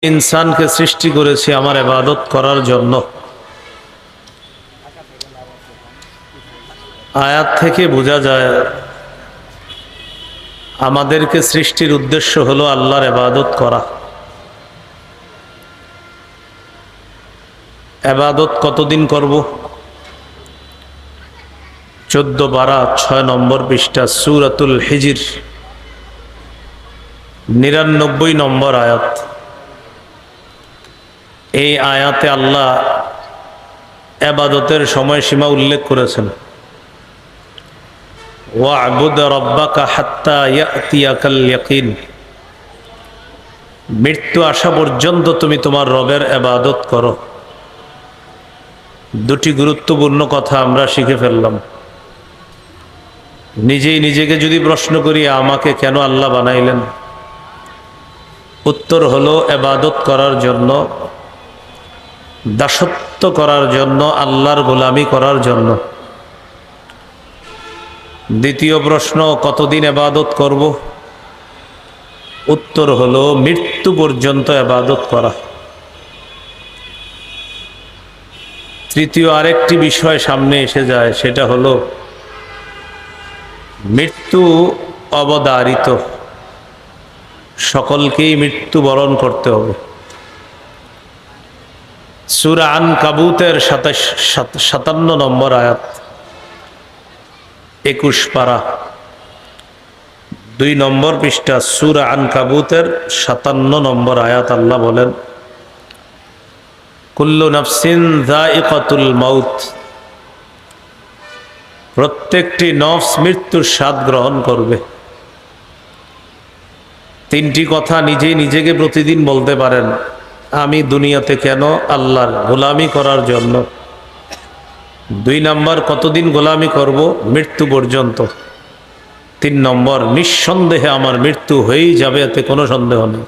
ইনসানকে সৃষ্টি করেছি আমার ইবাদত করার জন্য। আয়াত থেকে বোঝা যায় আমাদেরকে সৃষ্টির উদ্দেশ্য হলো আল্লাহর ইবাদত করা। ইবাদত কতদিন করব? 14 12 6 নম্বর পৃষ্ঠা সূরাতুল হিজর 99 নম্বর আয়াত। এই আয়াতে আল্লাহ ইবাদতের সময়সীমা উল্লেখ করেছেন, ওয়া'বুদ রাব্বাকা হাত্তা ইয়াতিয়াকাল ইয়াকিন। মৃত্যু আসা পর্যন্ত তুমি তোমার রবের ইবাদত করো। দুটি গুরুত্বপূর্ণ কথা আমরা শিখে ফেললাম। নিজেই নিজেকে যদি প্রশ্ন করি আমাকে কেন আল্লাহ বানাইলেন, উত্তর হলো ইবাদত করার জন্য, দাসত্ব করার জন্য, আল্লাহর গোলামি করার জন্য। দ্বিতীয় প্রশ্ন, কতদিন ইবাদত করব? উত্তর হলো মৃত্যু পর্যন্ত ইবাদত করা। তৃতীয় আরেকটি বিষয় সামনে এসে যায়, সেটা হলো মৃত্যু অবধারিত, সকলকেই মৃত্যুবরণ করতে হবে। সূরা আনকাবুতের 57 নম্বর আয়াত, 21 পারা 2 নম্বর পৃষ্ঠা সূরা আনকাবুতের 57 নম্বর আয়াত। আল্লাহ বলেন, কুল্লু নাফসিন যায়িকাতুল মাউত। প্রত্যেকটি নফস মৃত্যুর স্বাদ গ্রহণ করবে। তিনটি কথা নিজেই নিজেকে প্রতিদিন বলতে পারেন, আমি দুনিয়াতে কেন? আল্লাহর গোলামি করার জন্য। 2 নম্বর, কতদিন গোলামি করব? মৃত্যু পর্যন্ত। 3 নম্বর, নিঃসন্দেহে আমার মৃত্যু হয়েই যাবে, এতে কোনো সন্দেহ নেই।